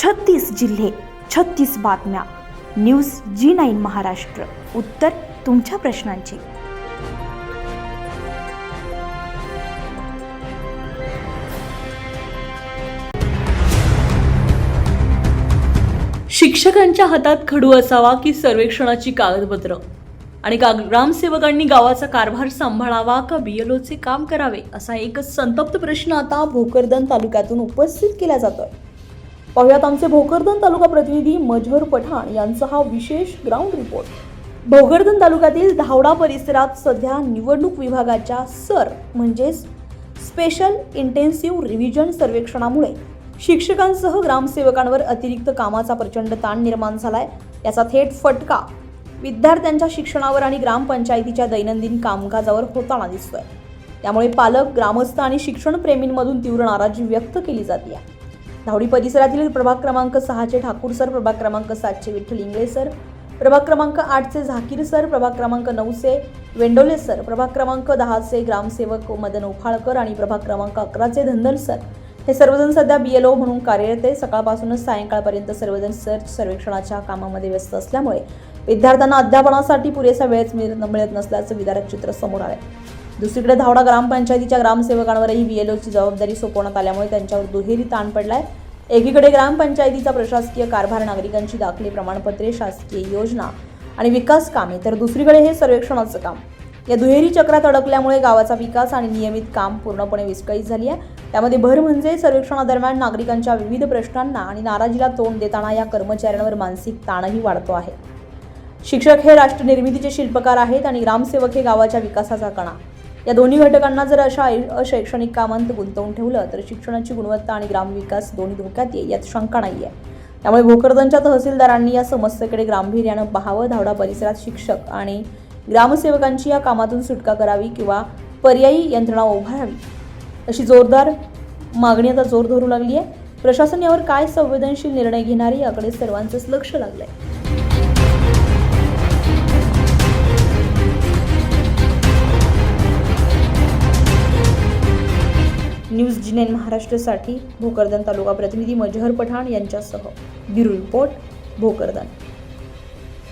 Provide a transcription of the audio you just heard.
36 जिल्हे, 36 बातम्या. News G9 Maharashtra. उत्तर तुमच्या प्रश्नांची. शिक्षकांच्या हातात खडू असावा की सर्वेक्षणाची कागदपत्र आणि ग्रामसेवकांनी गावाचा कारभार सांभाळावा का BLOचे काम करावे, असा एक संतप्त प्रश्न आता भोकरदन तालुक्यातून उपस्थित केला जातोय. पाहुयात आमचे भोकरदन तालुका प्रतिनिधी मजहर पठाण यांचा हा विशेष ग्राउंड रिपोर्ट. भोकरदन तालुक्यातील धावडा परिसरात सध्या निवडणूक विभागाच्या म्हणजेच स्पेशल इंटेन्सिव्ह रिव्हिजन सर्वेक्षणामुळे शिक्षकांसह ग्रामसेवकांवर अतिरिक्त कामाचा प्रचंड ताण निर्माण झालाय. याचा थेट फटका विद्यार्थ्यांच्या शिक्षणावर आणि ग्रामपंचायतीच्या दैनंदिन कामकाजावर होताना दिसतोय. त्यामुळे पालक, ग्रामस्थ आणि शिक्षण प्रेमींमधून तीव्र नाराजी व्यक्त केली जाते. धावडी परिसरातील प्रभाग क्रमांक 6 चे ठाकूर सर, प्रभाग क्रमांक 7 चे विठ्ठल इंगळे सर, प्रभाग क्रमांक 8 चे झाकीर सर, प्रभाग क्रमांक 9 चे वेंडोले सर, प्रभाग क्रमांक 10 चे ग्रामसेवक मदन उफाळकर आणि प्रभाग क्रमांक 11 चे धनधर सर हे सर्वजण सध्या BLO म्हणून कार्यरत आहे. सकाळपासूनच सायंकाळपर्यंत सर्वजण सर्वेक्षणाच्या कामामध्ये व्यस्त असल्यामुळे विद्यार्थ्यांना अध्यापनासाठी पुरेसा वेळ मिळत नसल्याचं विदारक चित्र समोर आलंय. दुसरीकडे धावडा ग्रामपंचायतीच्या ग्रामसेवकांवरही BLOची जबाबदारी सोपवण्यात आल्यामुळे त्यांच्यावर दुहेरी ताण पडलाय. एकीकडे ग्रामपंचायतीचा प्रशासकीय कारभार, नागरिकांची दाखले, प्रमाणपत्रे, शासकीय योजना आणि विकास कामे, तर दुसरीकडे हे सर्वेक्षणाचं काम. या दुहेरी चक्रात अडकल्यामुळे गावाचा विकास आणि नियमित काम पूर्णपणे विस्कळीत झाली आहे. त्यामध्ये भर म्हणजे सर्वेक्षणादरम्यान नागरिकांच्या विविध प्रश्नांना आणि नाराजीला तोंड देताना या कर्मचाऱ्यांवर मानसिक ताणही वाढतो आहे. शिक्षक हे राष्ट्र निर्मितीचे शिल्पकार आहेत आणि ग्रामसेवक हे गावाच्या विकासाचा कणा. या दोन्ही घटकांना जर अशा अशैक्षणिक कामांत गुंतवून ठेवलं तर शिक्षणाची गुणवत्ता आणि ग्रामविकास दोन्ही धोक्यात येईल, यात शंका नाही आहे. त्यामुळे भोकरदनच्या तहसीलदारांनी या समस्येकडे गांभीर्यानं पाहावं. धावडा परिसरात शिक्षक आणि ग्रामसेवकांची या कामातून सुटका करावी किंवा पर्यायी यंत्रणा उभारावी, अशी जोरदार मागणी आता जोर धरू लागली आहे. प्रशासन यावर काय संवेदनशील निर्णय घेणार याकडे सर्वांचंच लक्ष लागलंय. न्यूज G9 महाराष्ट्रासाठी भोकरदन तालुका प्रतिनिधी मजहर पठाण यांच्यासह ब्युरो रिपोर्ट, भोकरदन.